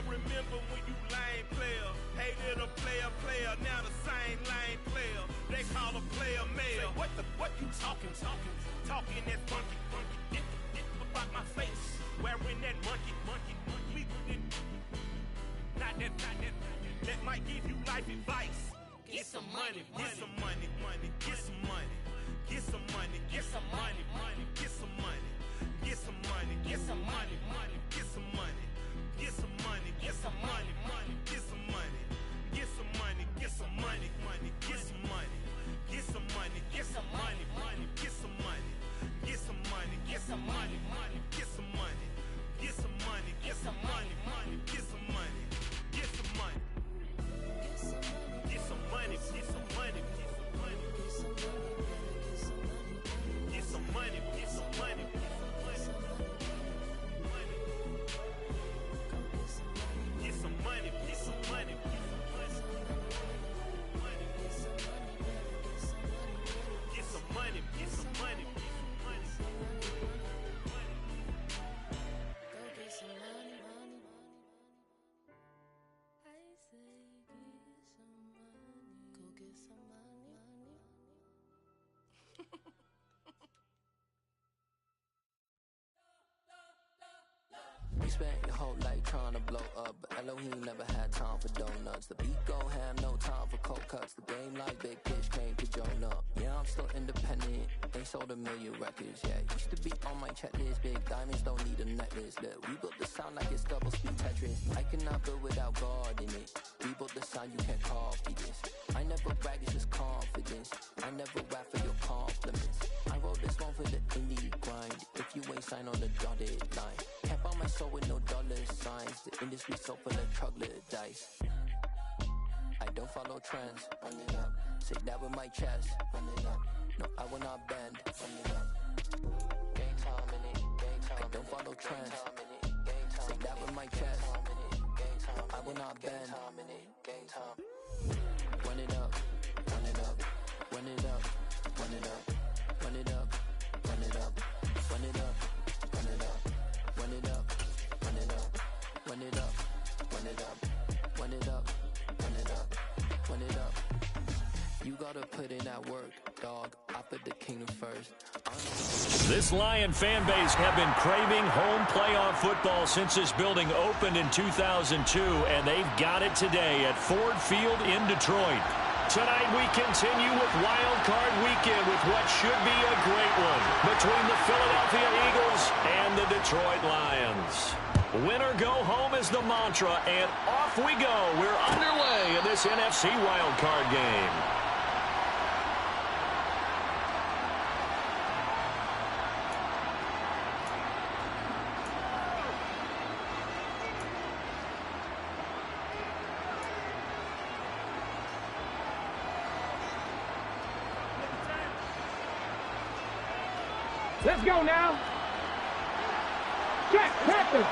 I remember when you lame player, hated a player, now the same lame player. They call a player mayor. What you talking that funky, about my face, wearing that monkey. We didn't, not that, that might give you life advice. Get some money, get some money, get some money, get some money, get some money, get some money, get some money, get some money, get some money. Get some money, get some money, get some money, get some money, get some money, get some money, get some money, get some money, get some money, get some money, get some money, get some money, get some money, get some money, get some money, get some money, get some money, get some money, get some money, get some money. Get some money, get some money, get some money, get some money, go get some money, I say get some money, go get some money. You spent your whole life trying to blow up, but Elohim never had time for donuts. The beat gon' have no time for cold cuts. The game like Big Fish came to join up. Yeah, I'm still independent. They sold 1 million records. Yeah, used to be on my checklist. Big diamonds don't need a necklace. Look, we built the sound like it's double speed Tetris. I cannot build without God in it. We built the sound, you can't copy this. I never brag, it's just confidence. I never rap for your compliments. I wrote this one for the indie grind. If you ain't signed on the dotted line, can't buy my soul with no dollar signs. The industry so full of troglodytes. I don't follow trends. Run it up. Say that with my chest. Run it up. No, I will not bend. Run it up. Game time in it. Game time. I don't follow trends. Say that with my chest. I will not bend. Game time. Run it up. Run it up. Run it up. Run it up. Run it up. Run it up. Run it up. Run it up. Run it up. Run it up. Run it up. Run it up. Run it up. Run it up. Run it up. You gotta put in that work, dog. I put the kingdom first. This Lion fan base have been craving home playoff football since this building opened in 2002, and they've got it today at Ford Field in Detroit. Tonight we continue with Wild Card Weekend with what should be a great one between the Philadelphia Eagles and the Detroit Lions. Win or go home is the mantra, and off we go. We're underway in this NFC Wild Card game. Let's go now. Check, Panthers.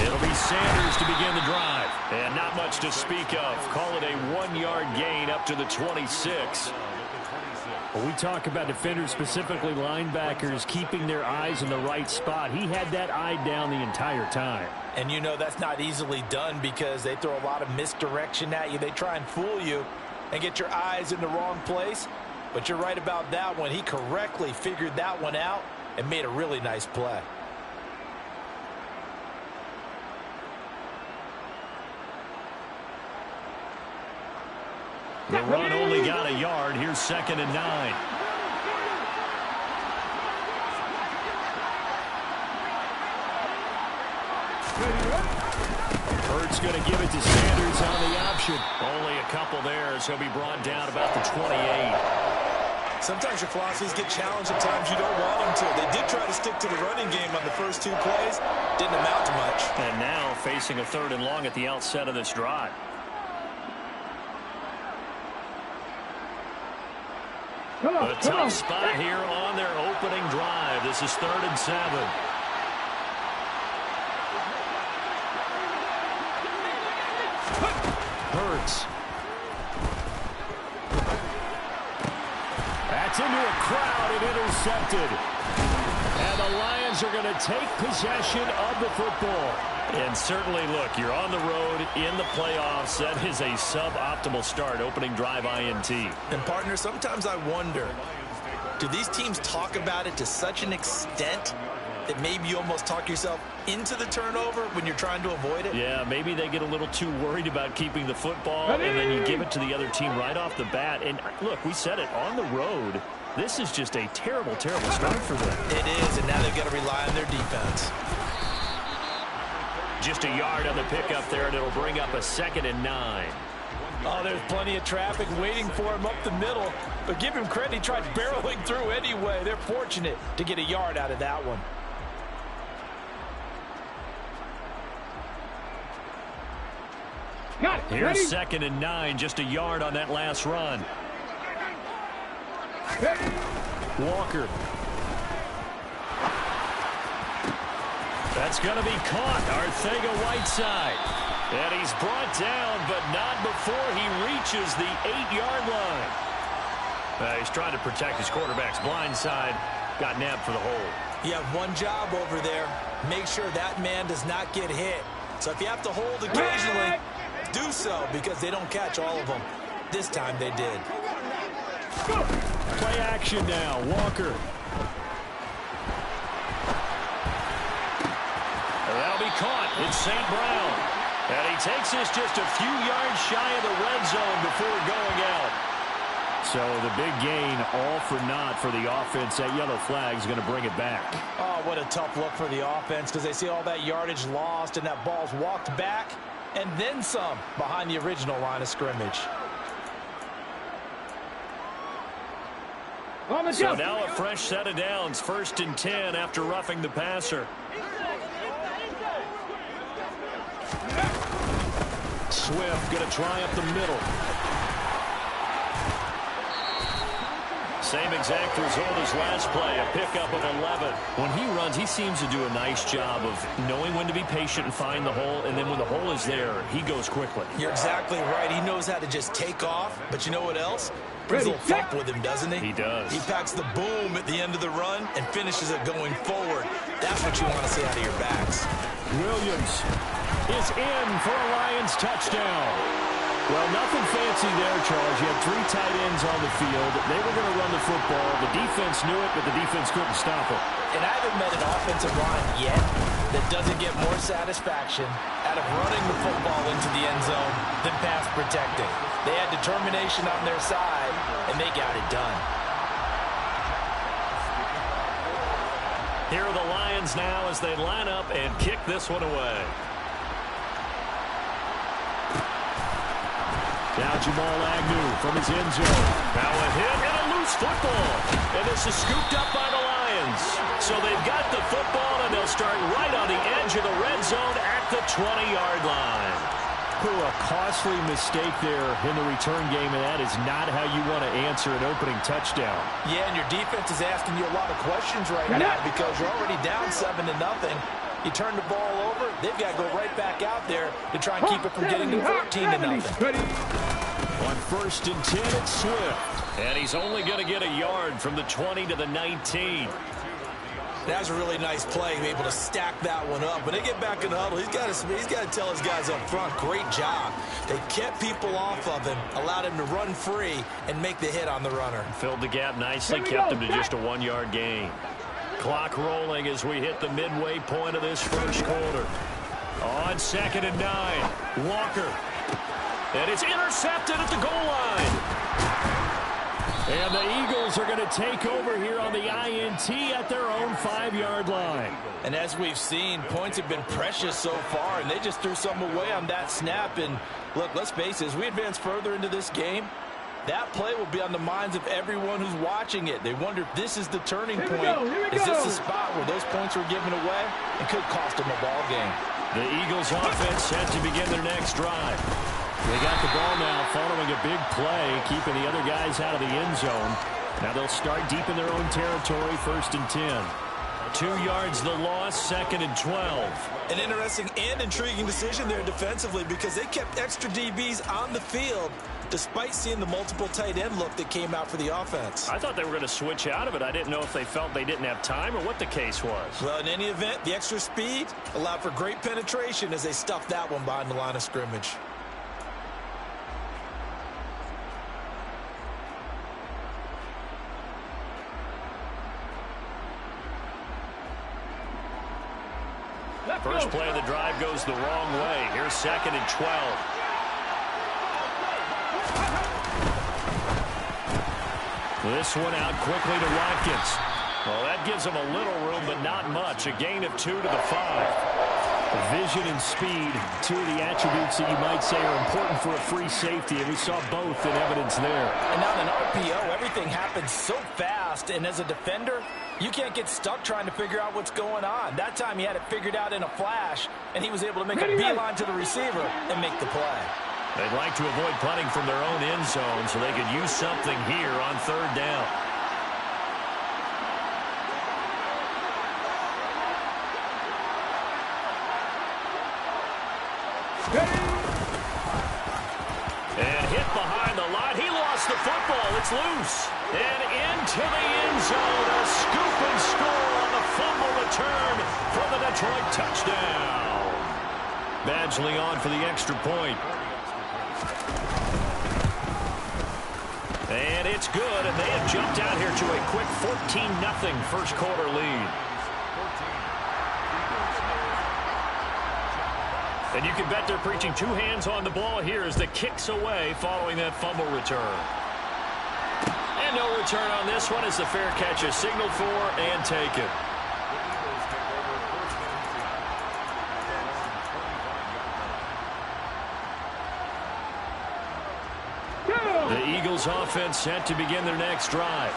It'll be Sanders to begin the drive. And not much to speak of. Call it a 1-yard gain up to the 26. When we talk about defenders, specifically linebackers, keeping their eyes in the right spot, he had that eye down the entire time. And you know that's not easily done because they throw a lot of misdirection at you. They try and fool you and get your eyes in the wrong place. But you're right about that one. He correctly figured that one out and made a really nice play. The run only got a yard. Here's 2nd and 9. Hurts going to give it to Sanders on the option. Only a couple there, so he'll be brought down about the 28. Sometimes your philosophies get challenged at times you don't want them to. They did try to stick to the running game on the first 2 plays. Didn't amount to much. And now facing a 3rd and long at the outset of this drive. A tough spot here on their opening drive. This is 3rd and 7. Hurts. That's into a crowd and intercepted. And the Lions are going to take possession of the football. And certainly, look, you're on the road in the playoffs. That is a suboptimal start, opening drive INT. And, partner, sometimes I wonder, do these teams talk about it to such an extent that maybe you almost talk yourself into the turnover when you're trying to avoid it? Yeah, maybe they get a little too worried about keeping the football, and then you give it to the other team right off the bat. And, look, we said it, on the road, this is just a terrible, terrible start for them. It is, and now they've got to rely on their defense. Just a yard on the pickup there, and it'll bring up a 2nd and 9. Oh, there's plenty of traffic waiting for him up the middle. But give him credit, he tried barreling through anyway. They're fortunate to get a yard out of that one. Here's 2nd and 9, just a yard on that last run. Walker. That's going to be caught. Arcega-Whiteside. And he's brought down, but not before he reaches the 8-yard line. He's trying to protect his quarterback's blind side. Got nabbed for the hold. You have one job over there. Make sure that man does not get hit. So if you have to hold occasionally, do so, because they don't catch all of them. This time they did. Play action now. Walker. That'll be caught. It's St. Brown. And he takes this just a few yards shy of the red zone before going out. So the big gain, all for naught for the offense. That yellow flag is going to bring it back. Oh, what a tough look for the offense, because they see all that yardage lost and that ball's walked back and then some behind the original line of scrimmage. So now a fresh set of downs, 1st and 10 after roughing the passer. Swift going to try up the middle. Same exact result as last play, a pickup of 11. When he runs, he seems to do a nice job of knowing when to be patient and find the hole, and then when the hole is there, he goes quickly. You're exactly right. He knows how to just take off, but you know what else? Brings a little thump with him, doesn't he? He does. He packs the boom at the end of the run and finishes it going forward. That's what you want to see out of your backs. Williams is in for a Lions touchdown. Well, nothing fancy there, Charles. You had 3 tight ends on the field. They were going to run the football. The defense knew it, but the defense couldn't stop it. And I haven't met an offensive line yet that doesn't get more satisfaction out of running the football into the end zone than pass protecting. They had determination on their side, and they got it done. Here are the Lions now as they line up and kick this one away. Now Jamal Agnew from his end zone. Now a hit and a loose football. And this is scooped up by the Lions. So they've got the football, and they'll start right on the edge of the red zone at the 20-yard line. A costly mistake there in the return game, and that is not how you want to answer an opening touchdown. Yeah, and your defense is asking you a lot of questions right now because you're already down 7-0. You turn the ball over, they've got to go right back out there to try and keep it from getting to 14-0. On 1st and 10, it's Swift. And he's only going to get a yard from the 20 to the 19. That was a really nice play, be able to stack that one up. When they get back in the huddle, he's got to tell his guys up front, great job. They kept people off of him, allowed him to run free and make the hit on the runner. Filled the gap nicely, kept him to just a 1-yard gain. Clock rolling as we hit the midway point of this first quarter. On 2nd and 9, Walker. And it's intercepted at the goal line. And the Eagles are going to take over here on the INT at their own 5-yard line. And as we've seen, points have been precious so far, and they just threw some away on that snap. And look, let's face it, as we advance further into this game, that play will be on the minds of everyone who's watching it. They wonder if this is the turning point. Is this the spot where those points were given away? It could cost them a ball game. The Eagles offense set to begin their next drive. They got the ball now following a big play, keeping the other guys out of the end zone. Now they'll start deep in their own territory, 1st and 10. 2 yards the loss, 2nd and 12. An interesting and intriguing decision there defensively because they kept extra DBs on the field despite seeing the multiple tight end look that came out for the offense. I thought they were going to switch out of it. I didn't know if they felt they didn't have time or what the case was. Well, in any event, the extra speed allowed for great penetration as they stuffed that one behind the line of scrimmage. First play of the drive goes the wrong way. Here's 2nd and 12. This one out quickly to Watkins. Well, that gives him a little room, but not much. A gain of 2 to the 5. Vision and speed, two of the attributes that you might say are important for a free safety, and we saw both in evidence there. And on an RPO, everything happens so fast, and as a defender, you can't get stuck trying to figure out what's going on. That time he had it figured out in a flash, and he was able to make a beeline to the receiver and make the play. They'd like to avoid punting from their own end zone so they could use something here on 3rd down. And hit behind the line. He lost the football. It's loose. And into the end zone. A scoop and score on the fumble return for the Detroit touchdown. Badgley on for the extra point. And it's good, and they have jumped out here to a quick 14-0 first quarter lead. And you can bet they're preaching 2 hands on the ball here as the kick's away following that fumble return. And no return on this one as the fair catch is signaled for and taken. The Eagles offense set to begin their next drive.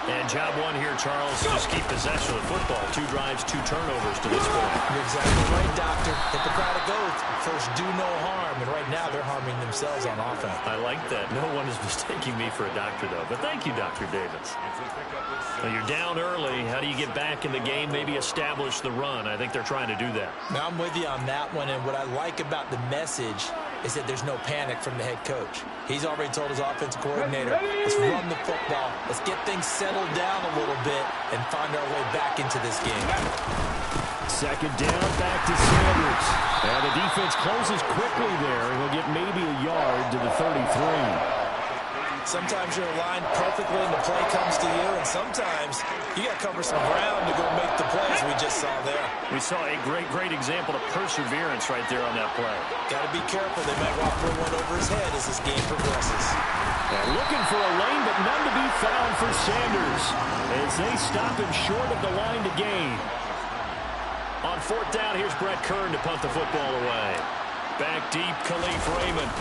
And job one here, Charles, just keep possession of the football. 2 drives, 2 turnovers to this point. You're exactly right, Doctor. Hippocratic oath. First, do no harm. And right now, they're harming themselves on offense. I like that. No one is mistaking me for a doctor, though. But thank you, Dr. Davis. Now, you're down early. How do you get back in the game, maybe establish the run? I think they're trying to do that. Now, I'm with you on that one. And what I like about the message is that there's no panic from the head coach. He's already told his offensive coordinator, let's run the football. Let's get things settled down a little bit and find our way back into this game. 2nd down, back to Sanders. And the defense closes quickly there, and he'll get maybe a yard to the 33. Sometimes you're aligned perfectly and the play comes to you, and sometimes you got to cover some ground to go make the plays we just saw there. We saw a great example of perseverance right there on that play. Got to be careful. They might walk through one over his head as this game progresses. And looking for a lane, but none to be found for Sanders as they stop him short of the line to gain. On 4th down, here's Brett Kern to punt the football away. Back deep, Khalif Raymond.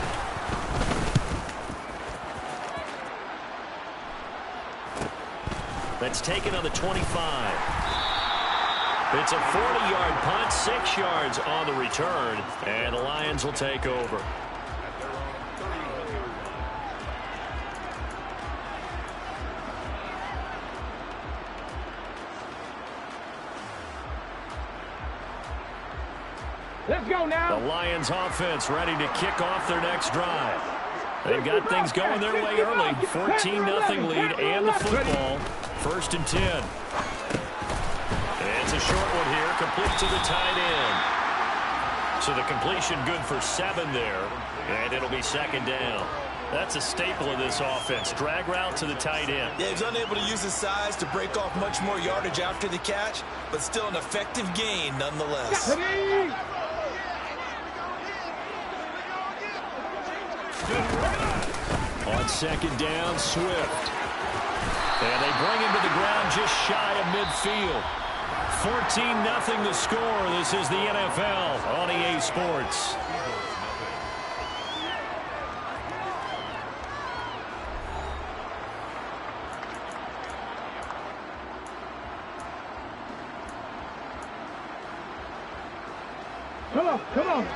That's taken on the 25. It's a 40-yard punt, 6 yards on the return, and the Lions will take over. Let's go now. The Lions offense ready to kick off their next drive. They've got things going their way early. 14-0 lead and the football. 1st and 10. And it's a short one here, complete to the tight end. So the completion good for 7 there, and it'll be 2nd down. That's a staple of this offense. Drag route to the tight end. Yeah, he's unable to use his size to break off much more yardage after the catch, but still an effective gain nonetheless. On 2nd down, Swift. And they bring him to the ground just shy of midfield. 14-0 the score. This is the NFL on EA Sports. Come on.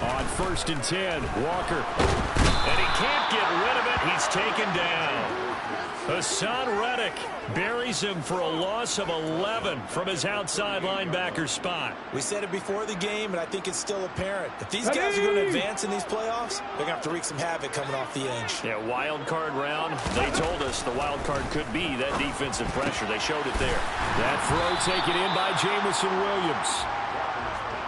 On 1st and 10, Walker. And he can't get rid of it. He's taken down. Hassan Reddick buries him for a loss of 11 from his outside linebacker spot. We said it before the game, and I think it's still apparent. If these guys are going to advance in these playoffs, they're going to have to wreak some havoc coming off the edge. Yeah, wild card round. They told us the wild card could be that defensive pressure. They showed it there. That throw taken in by Jamison Williams.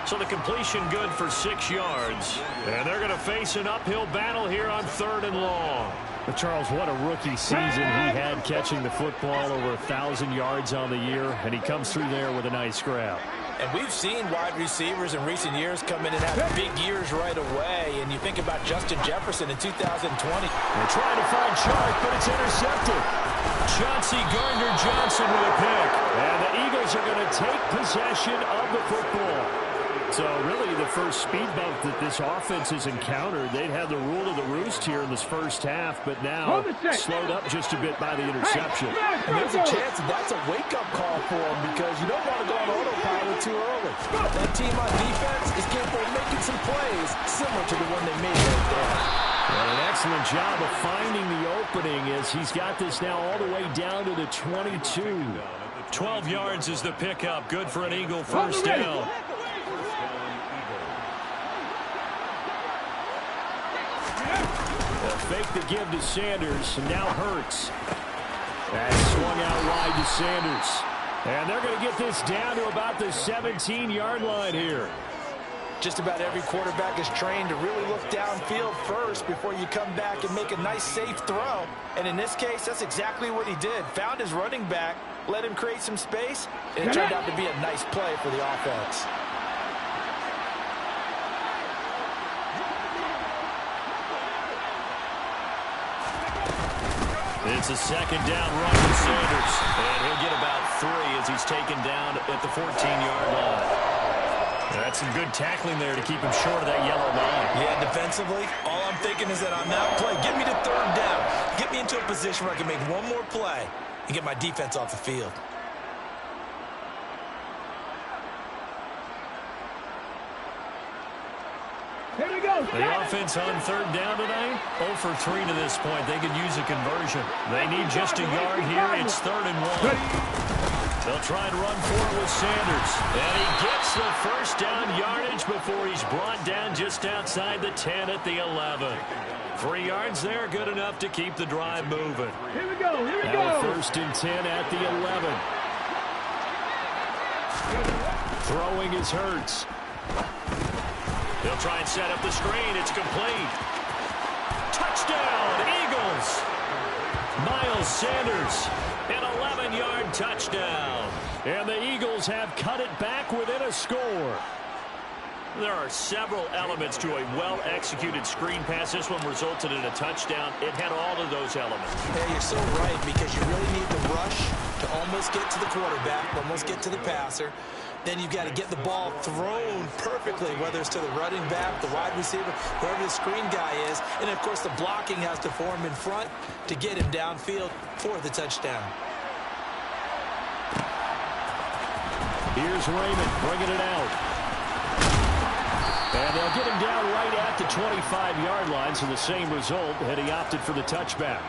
So the completion good for 6 yards. And they're going to face an uphill battle here on 3rd and long. But Charles, what a rookie season he had catching the football, over 1,000 yards on the year, and he comes through there with a nice grab. And we've seen wide receivers in recent years come in and have big years right away. And you think about Justin Jefferson in 2020. They're trying to find Chark, but it's intercepted. Chauncey Gardner-Johnson with a pick. And the Eagles are going to take possession of the football. So really the first speed bump that this offense has encountered. They'd had the rule of the roost here in this first half, but now slowed up just a bit by the interception. And there's a chance that's a wake-up call for them, because you don't want to go on autopilot too early. That team on defense is capable of making some plays similar to the one they made right there. Well, an excellent job of finding the opening as he's got this now all the way down to the 22. 12 yards is the pickup. Good for an Eagle first down. Fake the give to Sanders, and now Hurts. That swung out wide to Sanders. And they're going to get this down to about the 17-yard line here. Just about every quarterback is trained to really look downfield first before you come back and make a nice, safe throw. And in this case, that's exactly what he did. Found his running back, let him create some space, and it turned out to be a nice play for the offense. It's a 2nd down run for Sanders. And he'll get about 3 as he's taken down at the 14-yard line. That's some good tackling there to keep him short of that yellow line. Yeah, defensively, all I'm thinking is that on that play, get me to 3rd down. Get me into a position where I can make one more play and get my defense off the field. Here we go. The offense on 3rd down tonight, 0 for 3 to this point. They could use a conversion. They need just a yard here. It's 3rd and 1. They'll try and run for it with Sanders. And he gets the first down yardage before he's brought down just outside the 10 at the 11. 3 yards there, good enough to keep the drive moving. Here we go. Here we Now go. 1st and 10 at the 11. Throwing is Hurts. They'll try and set up the screen. It's complete. Touchdown, Eagles. Miles Sanders, an 11-yard touchdown. And the Eagles have cut it back within a score. There are several elements to a well-executed screen pass. This one resulted in a touchdown. It had all of those elements. Yeah, you're so right, because you really need the rush to almost get to the quarterback, almost get to the passer. Then you've got to get the ball thrown perfectly, whether it's to the running back, the wide receiver, wherever the screen guy is. And, of course, the blocking has to form in front to get him downfield for the touchdown. Here's Raymond bringing it out. And they'll get him down right at the 25-yard line, so the same result had he opted for the touchback.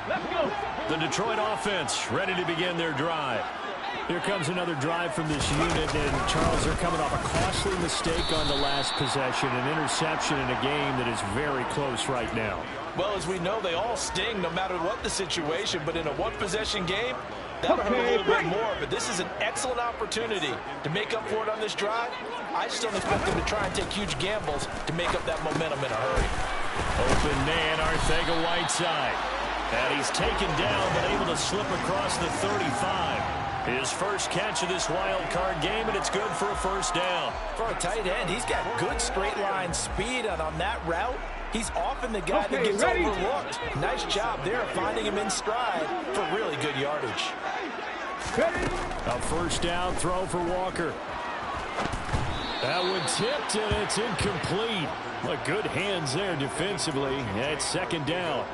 Let's go. The Detroit offense ready to begin their drive. Here comes another drive from this unit, and Charles, they're coming off a costly mistake on the last possession, an interception in a game that is very close right now. Well, as we know, they all sting no matter what the situation, but in a one-possession game, that'll hurt a little bit more. But this is an excellent opportunity to make up for it on this drive. I just don't expect them to try and take huge gambles to make up that momentum in a hurry. Open man, Arcega-Whiteside. And he's taken down, but able to slip across the 35. His first catch of this wild card game, and it's good for a first down. For a tight end, he's got good straight line speed, and on that route, he's often the guy that gets overlooked. Nice job there finding him in stride for really good yardage. A first down throw for Walker. That one tipped, and it's incomplete. Look, good hands there defensively. It's 2nd down.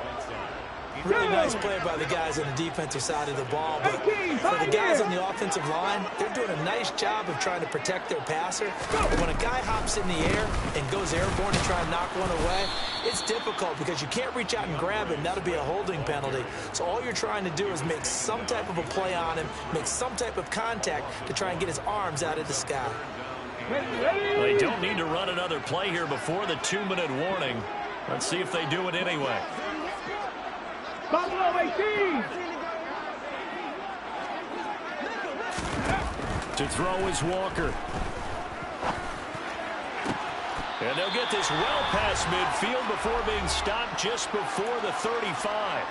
Really nice play by the guys on the defensive side of the ball, but for the guys on the offensive line, they're doing a nice job of trying to protect their passer. But when a guy hops in the air and goes airborne to try and knock one away, it's difficult because you can't reach out and grab it, and that'll be a holding penalty. So all you're trying to do is make some type of a play on him, make some type of contact to try and get his arms out of the sky. They don't need to run another play here before the 2-minute warning. Let's see if they do it anyway. Buffalo 18! To throw is Walker. And they'll get this well past midfield before being stopped just before the 35.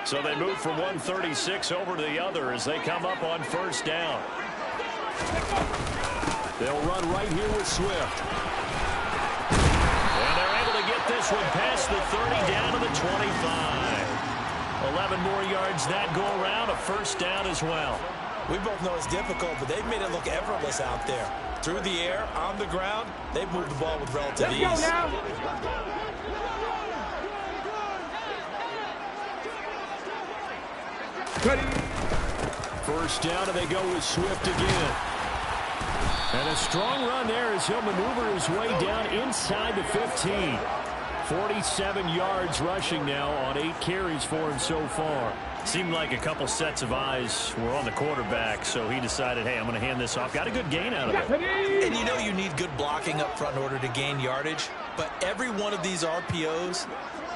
So they move from 136 over to the other as they come up on first down. They'll run right here with Swift. And they're able to get this one past the 30 down to the 25. 11 more yards that go around, a first down as well. We both know it's difficult, but they've made it look effortless out there. Through the air, on the ground, they've moved the ball with relative ease. Let's go now. First down, and they go with Swift again. And a strong run there as he'll maneuver his way down inside the 15. 47 yards rushing now on 8 carries for him so far. Seemed like a couple sets of eyes were on the quarterback, so he decided, hey, I'm going to hand this off. Got a good gain out of it. And you know you need good blocking up front in order to gain yardage, but every one of these RPOs,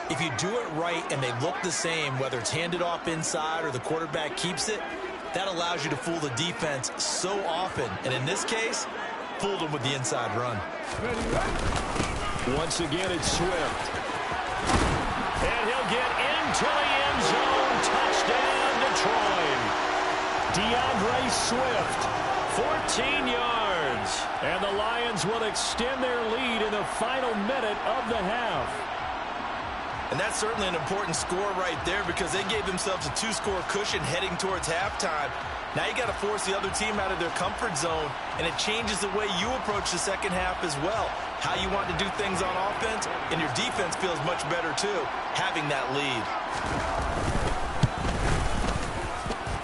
if you do it right and they look the same, whether it's handed off inside or the quarterback keeps it, that allows you to fool the defense so often. And in this case, fooled them with the inside run. Once again, it's Swift. And he'll get into the end zone. Touchdown, Detroit. DeAndre Swift, 14 yards. And the Lions will extend their lead in the final minute of the half. And that's certainly an important score right there because they gave themselves a 2-score cushion heading towards halftime. Now you got to force the other team out of their comfort zone, and it changes the way you approach the second half as well. How you want to do things on offense, and your defense feels much better too, having that lead.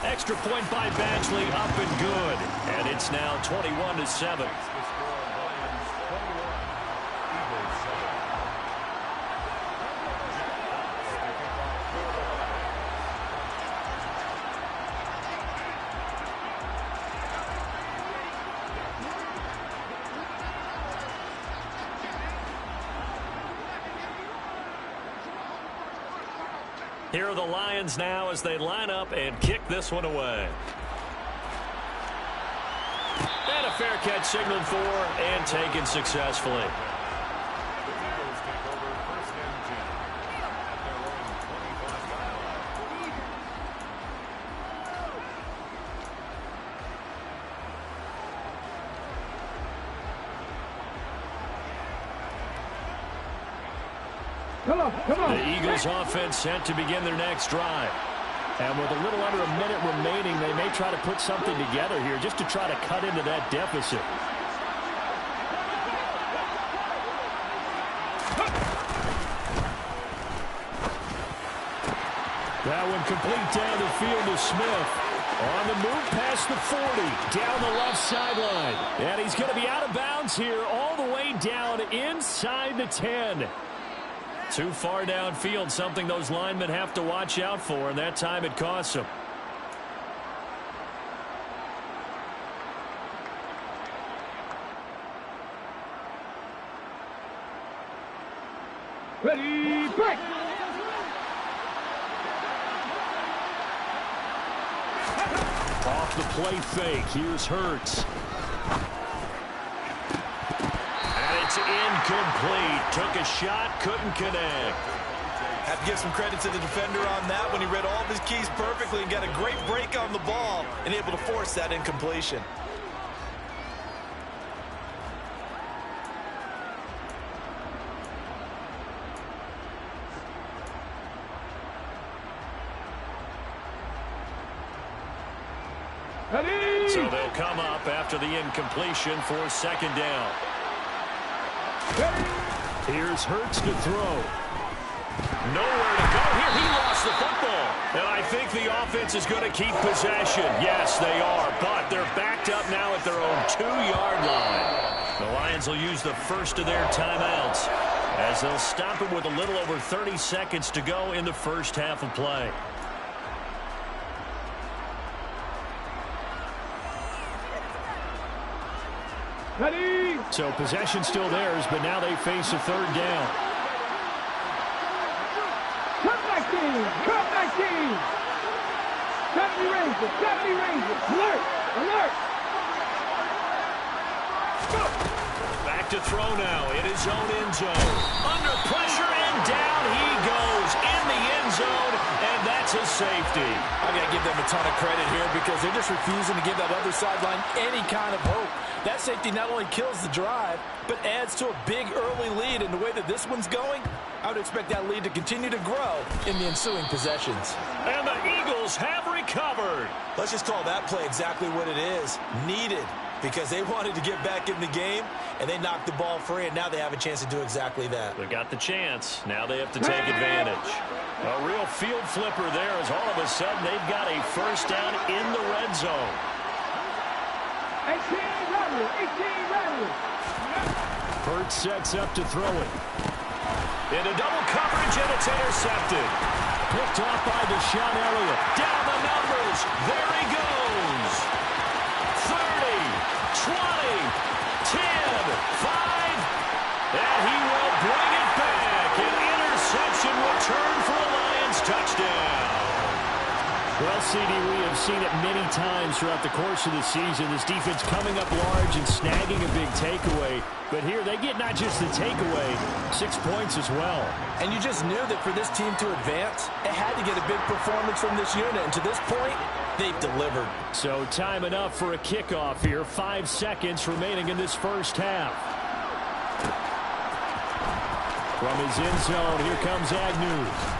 Extra point by Badgley, up and good. And it's now 21-7. Here are the Lions now as they line up and kick this one away. And a fair catch signaled for and taken successfully. Come on. The Eagles offense set to begin their next drive. And with a little under a minute remaining, they may try to put something together here just to try to cut into that deficit. That one complete down the field to Smith. On the move past the 40, down the left sideline. And he's going to be out of bounds here all the way down inside the 10. Too far downfield, something those linemen have to watch out for, and that time it costs them. Ready, break! Off the play fake, here's Hurts. It's incomplete. Took a shot, couldn't connect. Have to give some credit to the defender on that when he read all of his keys perfectly and got a great break on the ball and able to force that incompletion. Ready? So they'll come up after the incompletion for second down. Here's Hurts to throw. Nowhere to go here. He lost the football. And I think the offense is going to keep possession. Yes, they are. But they're backed up now at their own 2-yard line. The Lions will use the first of their timeouts as they'll stop it with a little over 30 seconds to go in the first half of play. Ready? So possession still theirs, but now they face a third down. Come back team! Come back team! 70 Rangers! 70 Rangers! Alert! Alert! Go! Back to throw now in his own end zone. Under pressure and down he goes in the end zone, and that's a safety. I got to give them a ton of credit here because they're just refusing to give that other sideline any kind of hope. That safety not only kills the drive, but adds to a big early lead. In the way that this one's going, I would expect that lead to continue to grow in the ensuing possessions. And the Eagles have recovered. Let's just call that play exactly what it is. Needed, because they wanted to get back in the game, and they knocked the ball free, and now they have a chance to do exactly that. They got the chance. Now they have to take advantage. A real field flipper there as all of a sudden they've got a first down in the red zone. 18 runners! Hurt sets up to throw it. Into double coverage, and it's intercepted. Picked off by Deshaun Elliott. Down the numbers. There he goes. 30, 20, 10, 5, and he will bring it back. An interception return for a Lions touchdown. Well, CD, we have seen it many times throughout the course of the season. This defense coming up large and snagging a big takeaway. But here they get not just the takeaway, 6 points as well. And you just knew that for this team to advance, it had to get a big performance from this unit. And to this point, they've delivered. So time enough for a kickoff here. 5 seconds remaining in this first half. From his end zone, here comes Agnew.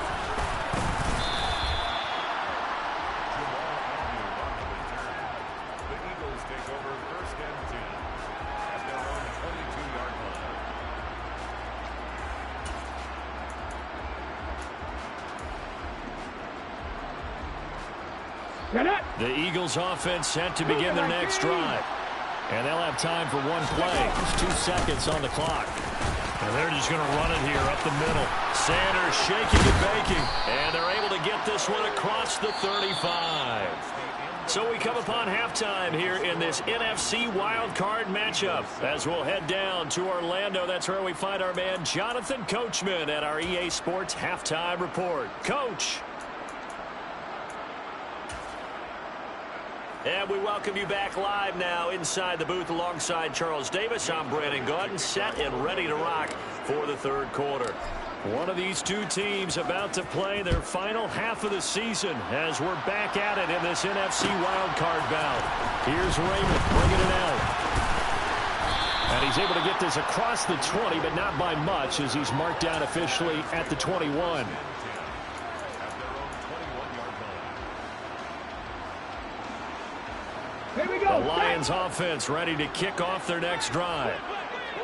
The Eagles offense set to begin their next drive. And they'll have time for one play. There's 2 seconds on the clock. And they're just going to run it here up the middle. Sanders shaking and baking. And they're able to get this one across the 35. So we come upon halftime here in this NFC wildcard matchup. As we'll head down to Orlando, that's where we find our man Jonathan Coachman at our EA Sports Halftime Report. Coach. And we welcome you back live now inside the booth alongside Charles Davis. I'm Brandon Gaudin, set and ready to rock for the third quarter. One of these two teams about to play their final half of the season as we're back at it in this NFC wildcard bout. Here's Raymond bringing it out. And he's able to get this across the 20, but not by much as he's marked down officially at the 21. The Lions offense ready to kick off their next drive.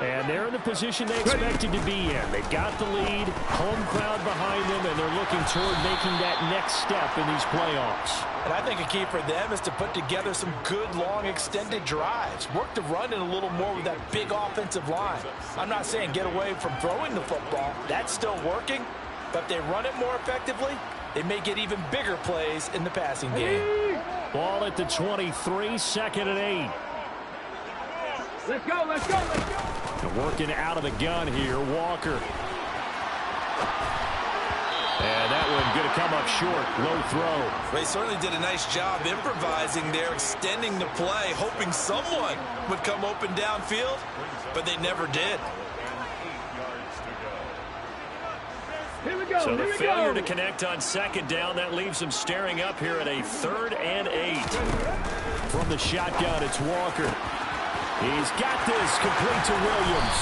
And they're in the position they expected to be in. They got the lead, home crowd behind them, and they're looking toward making that next step in these playoffs. And I think a key for them is to put together some good, long, extended drives. Work to run it a little more with that big offensive line. I'm not saying get away from throwing the football. That's still working. But if they run it more effectively, they may get even bigger plays in the passing game. Ball at the 23, 2nd and 8. Let's go, let's go, let's go. And working out of the gun here, Walker. And that one going to come up short, low throw. They certainly did a nice job improvising there, extending the play, hoping someone would come open downfield, but they never did. Here we go, so the failure to connect on 2nd down, that leaves them staring up here at a 3rd and 8. From the shotgun, it's Walker. He's got this complete to Williams.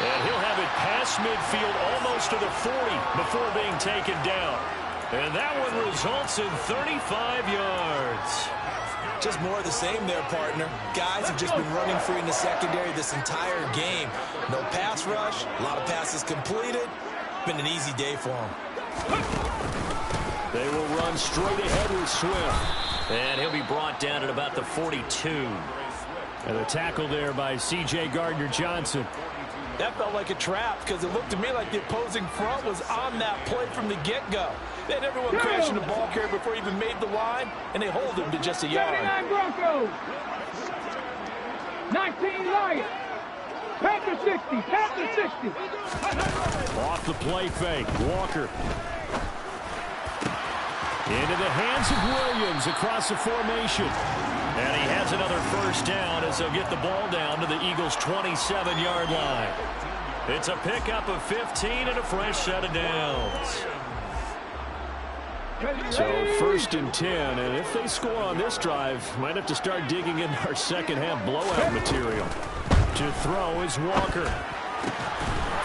And he'll have it past midfield almost to the 40 before being taken down. And that one results in 35 yards. Just more of the same there, partner. Guys have just been running free in the secondary this entire game. No pass rush, a lot of passes completed. Been an easy day for them. They will run straight ahead with Swift. And he'll be brought down at about the 42. And a tackle there by C.J. Gardner-Johnson. That felt like a trap because it looked to me like the opposing front was on that play from the get-go. They had everyone crashing the ball carrier before he even made the line, and they hold him to just a yard. 79 Broncos. 19 Lions. Panther 60. Panther 60. Off the play fake. Walker. Into the hands of Williams across the formation. And he has another first down as they'll get the ball down to the Eagles' 27-yard line. It's a pickup of 15 and a fresh set of downs. So 1st and 10, and if they score on this drive, might have to start digging in our second half blowout material. To throw is Walker.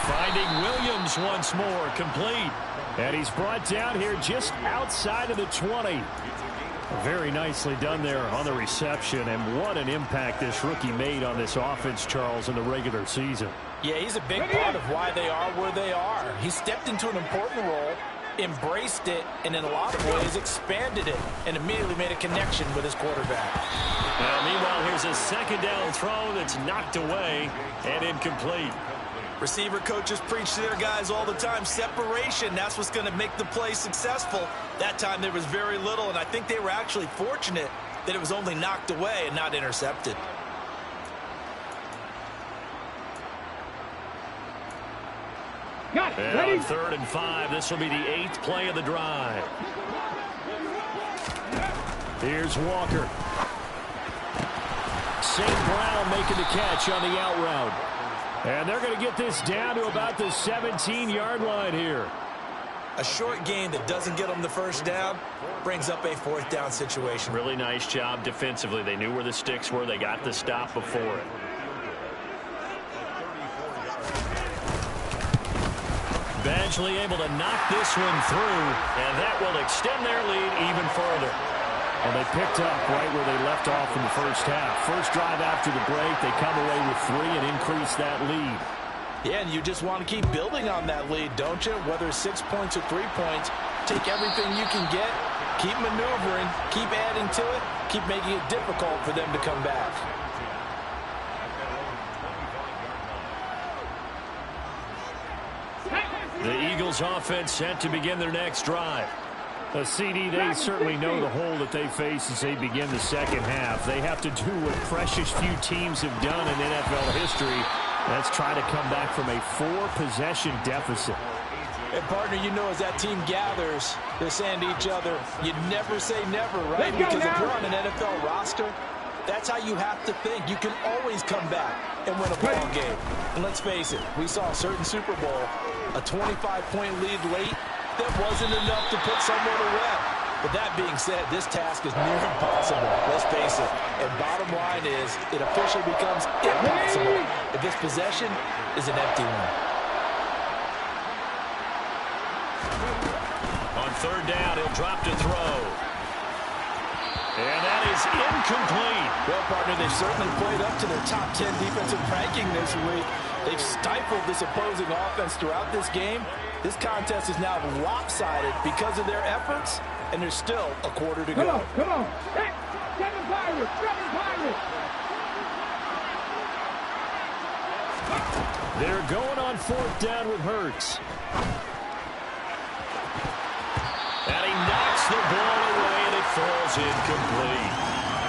Finding Williams once more, complete. And he's brought down here just outside of the 20. Very nicely done there on the reception, and what an impact this rookie made on this offense, Charles, in the regular season. Yeah, he's a big part of why they are where they are. He stepped into an important role, embraced it, and in a lot of ways expanded it, and immediately made a connection with his quarterback. Now, meanwhile, here's a second down throw that's knocked away and incomplete. Receiver coaches preach to their guys all the time. Separation, that's what's going to make the play successful. That time there was very little, and I think they were actually fortunate that it was only knocked away and not intercepted. Got it. And Ready? on 3rd and 5, this will be the 8th play of the drive. Here's Walker. St. Brown making the catch on the out route. And they're going to get this down to about the 17-yard line here. A short gain that doesn't get them the first down brings up a 4th down situation. Really nice job defensively. They knew where the sticks were. They got the stop before it. Badgley able to knock this one through, and that will extend their lead even further. And they picked up right where they left off in the first half. First drive after the break, they come away with 3 and increase that lead. Yeah, and you just want to keep building on that lead, don't you? Whether it's 6 points or 3 points, take everything you can get, keep maneuvering, keep adding to it, keep making it difficult for them to come back. The Eagles offense set to begin their next drive. A CD, they certainly know the hole that they face as they begin the second half. They have to do what precious few teams have done in NFL history. That's try to come back from a 4-possession deficit. And, partner, you know as that team gathers, they're saying to each other, you never say never, right? Because if you're on an NFL roster, that's how you have to think. You can always come back and win a ball game. And let's face it, we saw a certain Super Bowl, a 25-point lead late, that wasn't enough to put someone to rest. But that being said, this task is near impossible. Let's face it. And bottom line is, it officially becomes impossible if this possession is an empty one. On 3rd down, he'll drop to throw. And that is incomplete. Well, partner, they've certainly played up to their top 10 defensive ranking this week. They've stifled this opposing offense throughout this game. This contest is now lopsided because of their efforts, and there's still a quarter to go. Come on. Hey, 7 Pirates. They're going on 4th down with Hurts. And he knocks the ball away, and it falls incomplete.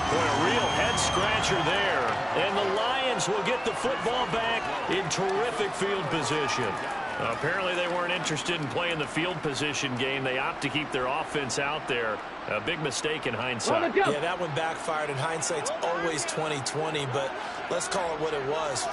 Boy, a real head-scratcher there. And the Lions will get the football back in terrific field position. Apparently they weren't interested in playing the field position game. They opt to keep their offense out there. A big mistake in hindsight. Yeah, that one backfired, and hindsight's always 20/20, but let's call it what it was.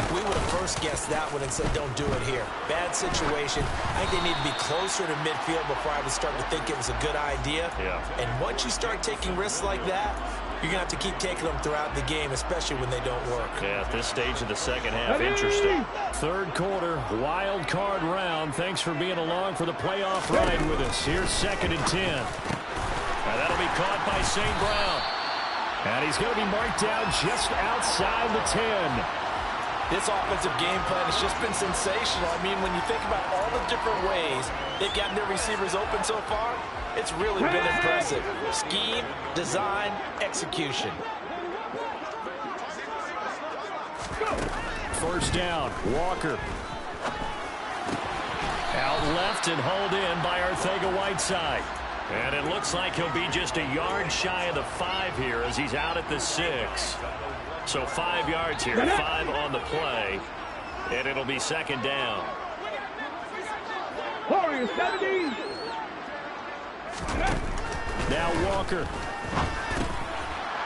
We would have first guessed that one and said, don't do it here. Bad situation. I think they need to be closer to midfield before I would start to think it was a good idea. Yeah. And once you start taking risks like that, you're going to have to keep taking them throughout the game, especially when they don't work. Yeah, at this stage of the second half, interesting. 3rd quarter, wild card round. Thanks for being along for the playoff ride with us. Here's 2nd and 10. And that'll be caught by St. Brown. And he's going to be marked down just outside the 10. This offensive game plan has just been sensational. I mean, when you think about all the different ways they've gotten their receivers open so far, it's really been impressive. Scheme, design, execution. First down, Walker. Out left and hauled in by Arcega-Whiteside. And it looks like he'll be just a yard shy of the 5 here as he's out at the 6. So 5 yards here, 5 on the play, and it'll be second down. Warriors 70. Now Walker.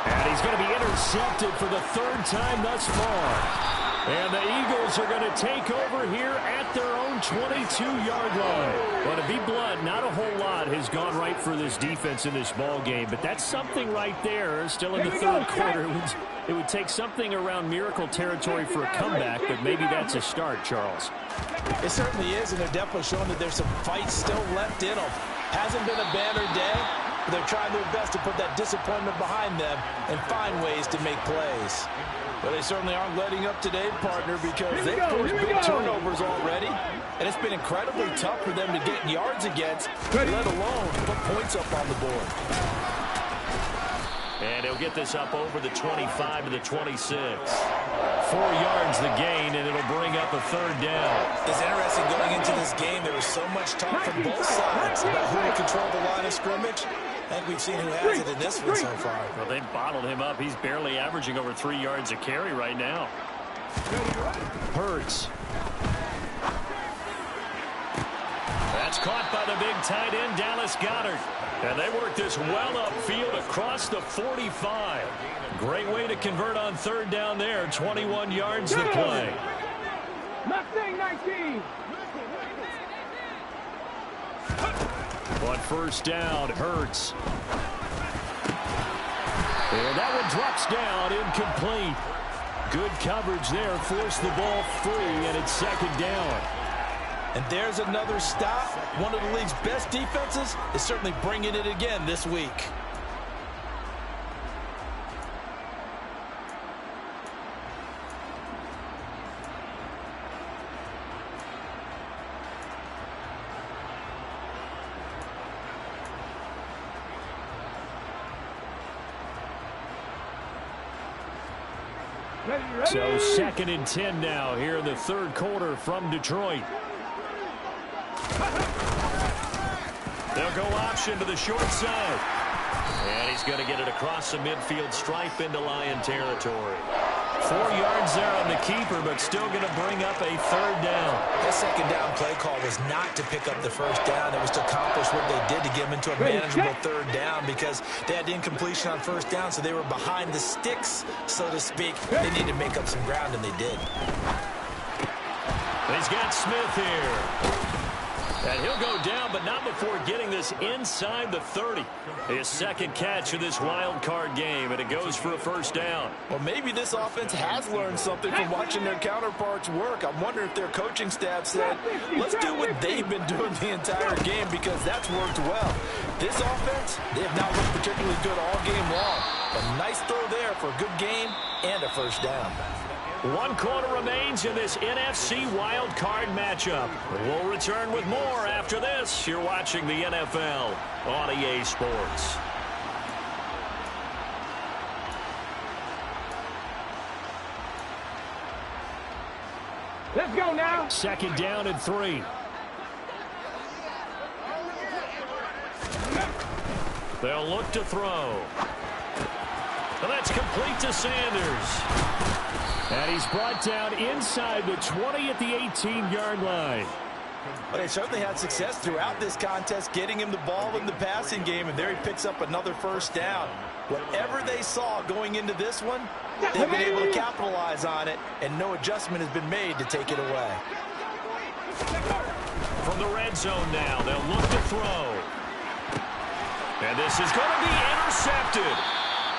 And he's going to be intercepted for the 3rd time thus far. And the Eagles are going to take over here at their own 22-yard line. But to be blunt, not a whole lot has gone right for this defense in this ball game. But that's something right there. Still in the 3rd quarter. It would take something around miracle territory for a comeback, but maybe that's a start, Charles. It certainly is, and they're definitely showing that there's some fight still left in them. Hasn't been a banner day, but they're trying their best to put that disappointment behind them and find ways to make plays. But they certainly aren't letting up today, partner, because they've forced big turnovers already. And it's been incredibly tough for them to get yards against, let alone put points up on the board. And he'll get this up over the 25 to the 26. 4 yards the gain, and it'll bring up a 3rd down. It's interesting going into this game. There was so much talk from both sides about who would control the line of scrimmage. I think we've seen who has it in this one so far. Well, they've bottled him up. He's barely averaging over 3 yards a carry right now. Hurts. That's caught by the big tight end, Dallas Goedert. And they work this well upfield across the 45. Great way to convert on 3rd down there. 21 yards to play. Mustang 19. On 1st down, Hurts. And that one drops down, incomplete. Good coverage there, forced the ball free, and it's 2nd down. And there's another stop. One of the league's best defenses is certainly bringing it again this week. So 2nd and 10 now here in the 3rd quarter from Detroit. They'll go option to the short side. And he's going to get it across the midfield stripe into Lion territory. 4 yards there on the keeper, but still going to bring up a 3rd down. That 2nd down play call was not to pick up the 1st down. It was to accomplish what they did to get them into a manageable 3rd down because they had incompletion on 1st down, so they were behind the sticks, so to speak. They needed to make up some ground, and they did. He's got Smith here. And he'll go down, but not before getting this inside the 30. His 2nd catch of this wild card game, and it goes for a 1st down. Well, maybe this offense has learned something from watching their counterparts work. I'm wondering if their coaching staff said, let's do what they've been doing the entire game because that's worked well. This offense, they have not looked particularly good all game long. A nice throw there for a good game and a 1st down. 1 quarter remains in this NFC wild card matchup. We'll return with more after this. You're watching the NFL on EA Sports. Let's go now. 2nd down and 3. They'll look to throw. And that's complete to Sanders. And he's brought down inside the 20 at the 18-yard line. But they certainly had success throughout this contest, getting him the ball in the passing game, and there he picks up another 1st down. Whatever they saw going into this one, they've been able to capitalize on it, and no adjustment has been made to take it away. From the red zone now, they'll look to throw. And this is going to be intercepted.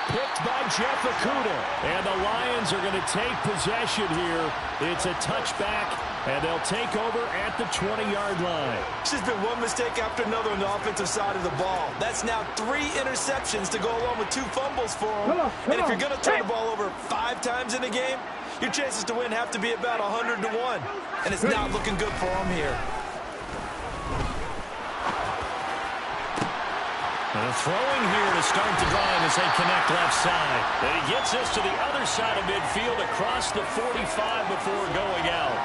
Picked by Jeff Okudah. And the Lions are going to take possession here. It's a touchback, and they'll take over at the 20-yard line. It's just been one mistake after another on the offensive side of the ball. That's now 3 interceptions to go along with 2 fumbles for them. And if you're going to turn the ball over 5 times in a game, your chances to win have to be about 100 to 1. And it's not looking good for him here. And throwing here to start the drive as they connect left side. And he gets this to the other side of midfield across the 45 before going out.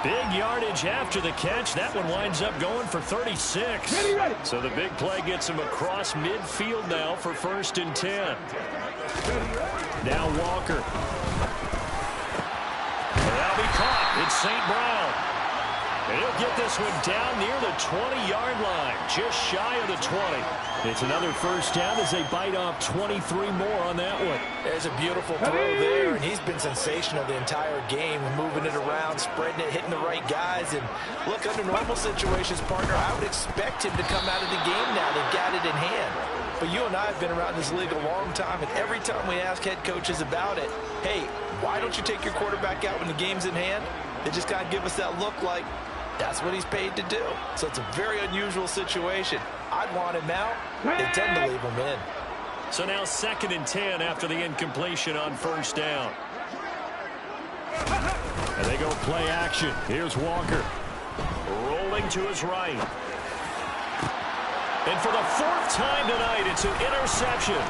Big yardage after the catch. That one winds up going for 36. So the big play gets him across midfield now for 1st and 10. Now Walker. That'll be caught. It's St. Brown. And he'll get this one down near the 20-yard line, just shy of the 20. It's another 1st down as they bite off 23 more on that one. There's a beautiful throw there, and he's been sensational the entire game, moving it around, spreading it, hitting the right guys. And look, under normal situations, partner, I would expect him to come out of the game now. They've got it in hand. But you and I have been around this league a long time, and every time we ask head coaches about it, hey, why don't you take your quarterback out when the game's in hand? They just kind of give us that look like, that's what he's paid to do. So it's a very unusual situation. I'd want him out. They tend to leave him in. So now 2nd and 10 after the incompletion on 1st down. And they go play action. Here's Walker. Rolling to his right. And for the 4th time tonight, it's an interception.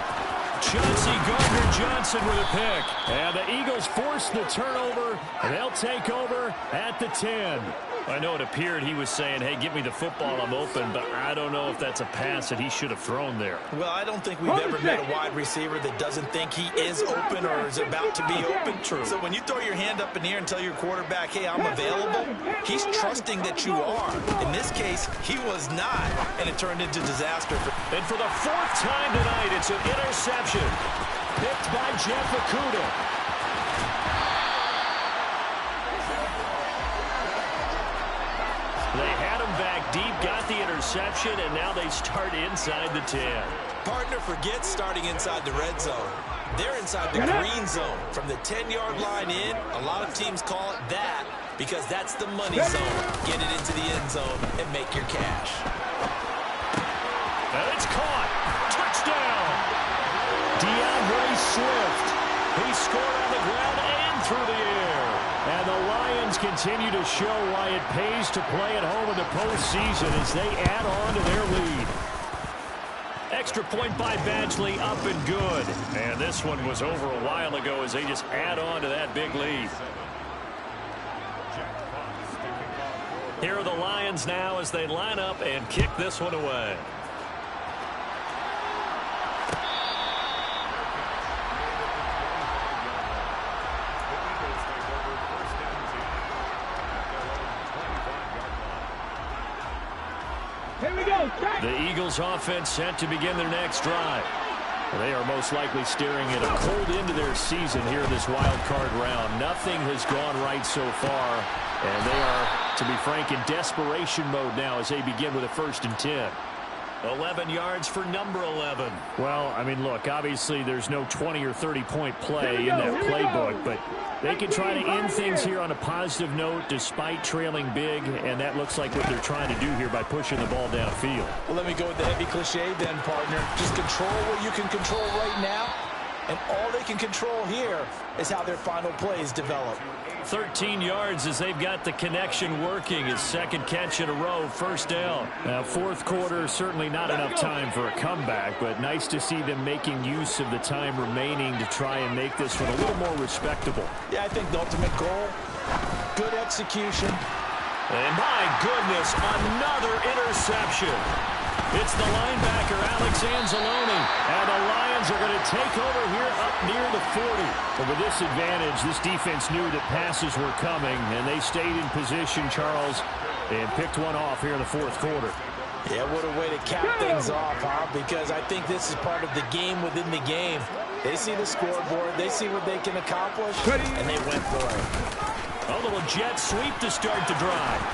Chauncey Gardner-Johnson with a pick. And the Eagles force the turnover, and they'll take over at the 10. I know it appeared he was saying, hey, give me the football, I'm open, but I don't know if that's a pass that he should have thrown there. Well, I don't think we've ever met a wide receiver that doesn't think he is open or is about to be open. True. So when you throw your hand up in the air and tell your quarterback, hey, I'm available, he's trusting that you are. In this case, he was not, and it turned into disaster. And for the 4th time tonight, it's an interception. Picked by Jeff Okudah. They had him back deep, got the interception, and now they start inside the 10. Partner forgets starting inside the red zone. They're inside the green zone. From the 10-yard line in, a lot of teams call it that because that's the money zone. Get it into the end zone and make your cash. And it's caught. Touchdown. DeAndre Swift. He scored on the ground and through the air. And the Lions continue to show why it pays to play at home in the postseason as they add on to their lead. Extra point by Badgley, up and good. And this one was over a while ago as they just add on to that big lead. Here are the Lions now as they line up and kick this one away. Here we go. The Eagles offense set to begin their next drive. They are most likely staring at a cold end to their season here in this wild card round. Nothing has gone right so far, and they are, to be frank, in desperation mode now as they begin with a 1st and 10. 11 yards for number 11. Well, I mean, look, obviously there's no 20 or 30-point play in that playbook, but they can try to end things here on a positive note despite trailing big, and that looks like what they're trying to do here by pushing the ball downfield. Well, let me go with the heavy cliche then, partner. Just control what you can control right now, and all they can control here is how their final plays develop. 13 yards as they've got the connection working. His 2nd catch in a row, 1st down. Now, 4th quarter, certainly not enough time for a comeback, but nice to see them making use of the time remaining to try and make this one a little more respectable. Yeah, I think the ultimate goal, good execution. And my goodness, another interception. It's the linebacker, Alex Anzalone, and the Lions are going to take over here up near the 40. But with this advantage, this defense knew that passes were coming, and they stayed in position, Charles, and picked one off here in the 4th quarter. Yeah, what a way to cap things off, huh? Because I think this is part of the game within the game. They see the scoreboard, they see what they can accomplish, and they went for it. A little jet sweep to start the drive.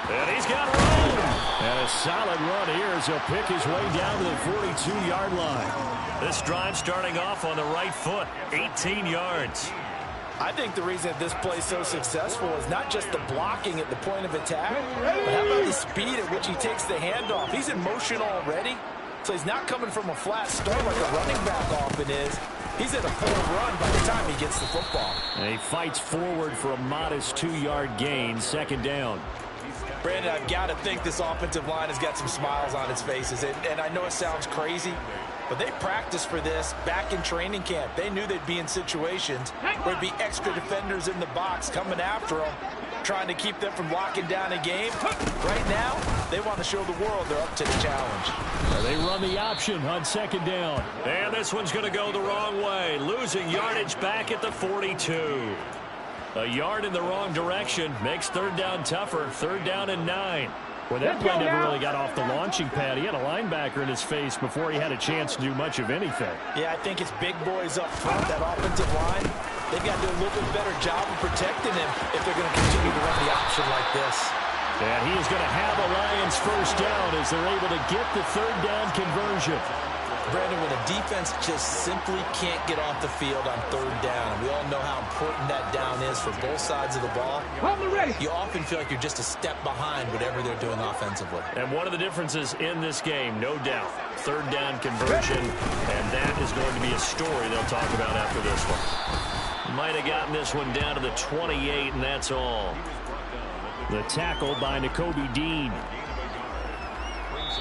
And he's got room. And a solid run here as he'll pick his way down to the 42-yard line. This drive starting off on the right foot, 18 yards. I think the reason that this play is so successful is not just the blocking at the point of attack, but how about the speed at which he takes the handoff. He's in motion already, so he's not coming from a flat start like a running back often is. He's at a full run by the time he gets the football. And he fights forward for a modest 2-yard gain, second down. Brandon, I've got to think this offensive line has got some smiles on its faces. And I know it sounds crazy, but they practiced for this back in training camp. They knew they'd be in situations where there'd be extra defenders in the box coming after them, trying to keep them from locking down a game. Right now, they want to show the world they're up to the challenge. They run the option on second down. And this one's going to go the wrong way. Losing yardage back at the 42. A yard in the wrong direction makes third down tougher. Third down and 9. Well, that play never really got off the launching pad. He had a linebacker in his face before he had a chance to do much of anything. Yeah, I think it's big boys up front, that offensive line. They've got to do a little bit better job of protecting him if they're going to continue to run the option like this. And he is going to have a Lions first down as they're able to get the third down conversion. Brandon, when a defense just simply can't get off the field on third down, and we all know how important that down is for both sides of the ball, you often feel like you're just a step behind whatever they're doing offensively. And one of the differences in this game, no doubt, third down conversion, and that is going to be a story they'll talk about after this one. Might have gotten this one down to the 28, and that's all. The tackle by Nakobe Dean.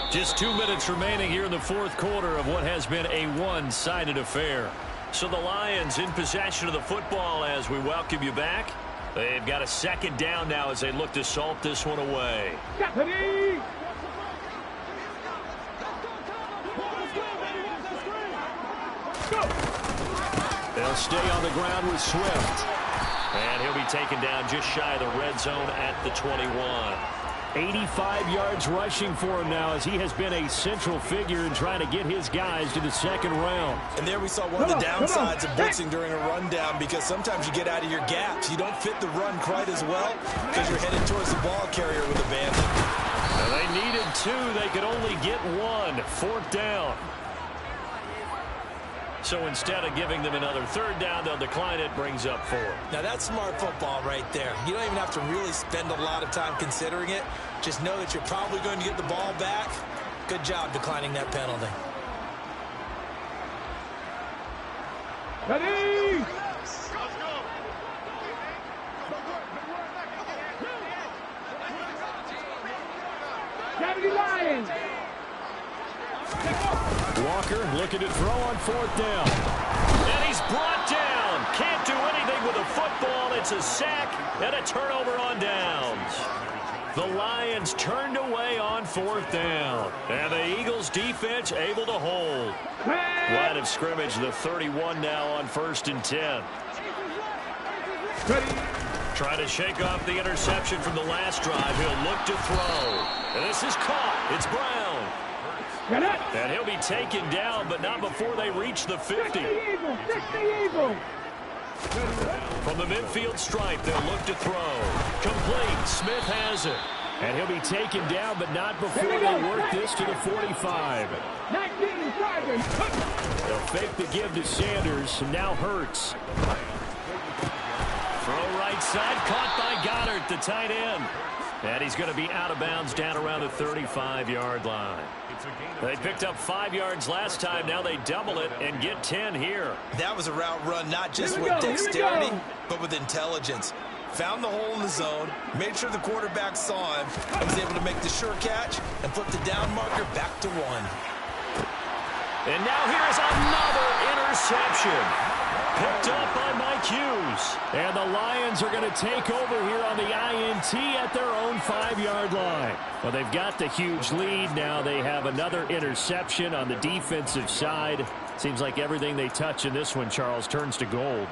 Just 2 minutes remaining here in the fourth quarter of what has been a one-sided affair. So the Lions in possession of the football as we welcome you back. They've got a second down now as they look to salt this one away. They'll stay on the ground with Swift. And he'll be taken down just shy of the red zone at the 21. 85 yards rushing for him now as he has been a central figure in trying to get his guys to the second round. And there we saw one of the downsides of blitzing during a rundown, because sometimes you get out of your gaps. You don't fit the run quite as well because you're headed towards the ball carrier with abandon. Now they needed 2. They could only get 1. Fourth down. So instead of giving them another third down, they'll decline it, brings up 4. Now that's smart football right there. You don't even have to really spend a lot of time considering it. Just know that you're probably going to get the ball back. Good job declining that penalty. Ready! Deputy Lions! Walker looking to throw on fourth down. And he's brought down. Can't do anything with a football. It's a sack and a turnover on downs. The Lions turned away on fourth down. And the Eagles defense able to hold. Line of scrimmage, the 31 now on 1st and 10. Trying to shake off the interception from the last drive. He'll look to throw. And this is caught. It's Brown. And he'll be taken down, but not before they reach the 50. From the midfield stripe, they'll look to throw. Complete. Smith has it. And he'll be taken down, but not before they work this to the 45. They'll fake the give to Sanders, and now Hurts. Throw right side, caught by Goddard, the tight end. And he's going to be out of bounds down around the 35-yard line. They picked up 5 yards last time. Now they double it and get 10 here. That was a route run not just with dexterity, but with intelligence. Found the hole in the zone, made sure the quarterback saw him, and was able to make the sure catch and flip the down marker back to 1. And now here's another interception. Picked up by Mike Hughes. And the Lions are going to take over here on the INT at their own 5-yard line. Well, they've got the huge lead. Now they have another interception on the defensive side. Seems like everything they touch in this one, Charles, turns to gold.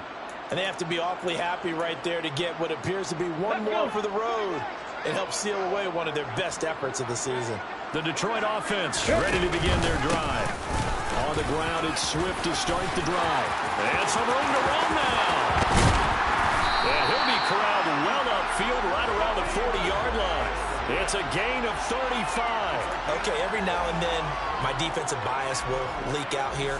And they have to be awfully happy right there to get what appears to be one more for the road. It helps seal away one of their best efforts of the season. The Detroit offense ready to begin their drive. On the ground, it's Swift to start the drive. And some room to run now. And he'll be corralled well upfield right around the 40-yard line. It's a gain of 35. Okay, every now and then my defensive bias will leak out here.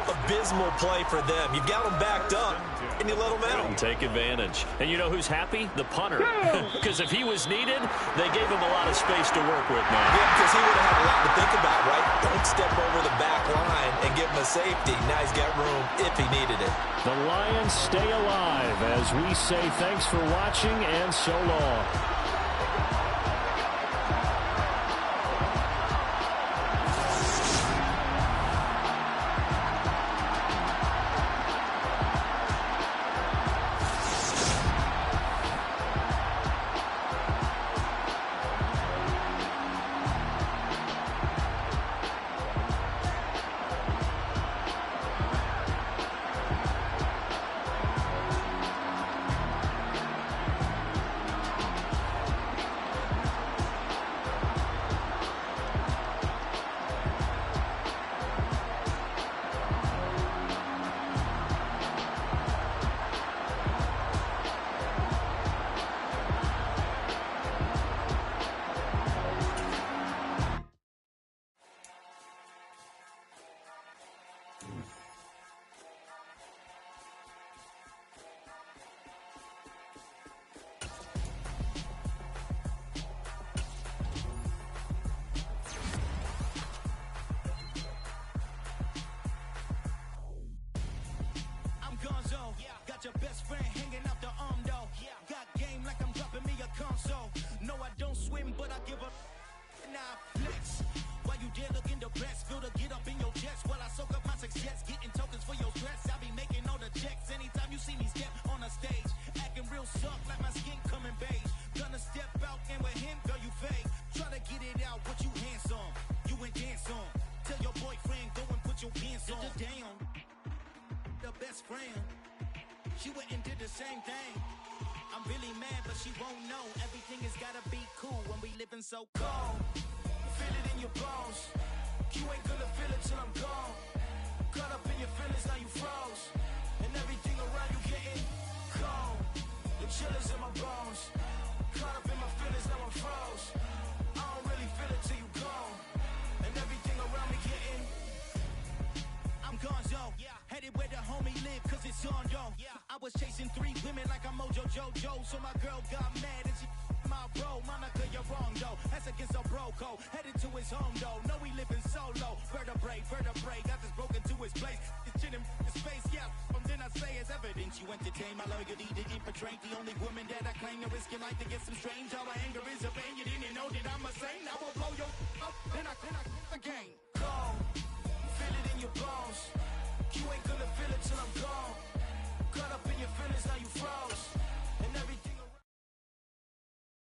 abysmal play for them. You've got them backed up, and you let them out. And take advantage. And you know who's happy? The punter. Because if he was needed, they gave him a lot of space to work with now. Yeah, because he would have had a lot to think about, right? Don't step over the back line and give him a safety. Now he's got room if he needed it. The Lions stay alive as we say thanks for watching and so long. Got your best friend hanging out the arm though. Got game like I'm dropping me a console. No, I don't swim, but I give up. Now flex. While you there looking the best, feel to get up in your chest. While I soak up my success, getting tokens for your stress. I be making all the checks anytime you see me step on a stage. Acting real suck like my skin coming beige. Gonna step out and with him, girl, you fake. Try to get it out, what you handsome. You ain't dance on. Tell your boyfriend, go and put your pants on. Down. The best friend. She went and did the same thing. I'm really mad, but she won't know. Everything has gotta be cool when we living so cold. Feel it in your bones. You ain't gonna feel it till I'm gone. Caught up in your feelings, now you froze. And everything around you getting cold. The chill is in my bones. Caught up in my feelings, now I'm froze. I don't really feel it till you gone. And everything around me getting I'm gone, yo. Headed where the homie live, cause it's on, yo. I was chasing 3 women like I'm Mojo Jojo. So my girl got mad and she my bro. Monica, you're wrong, though. That's against a bro code. Headed to his home, though. No, we living solo. Vertebrae. Got this broken to his place. It's chin in his face, yeah. From then I say it's evidence. You entertain my loyalty to infiltrate. The only woman that I claim to risk your life to get some strange. All my anger is a pain. You didn't know that I'm a saint.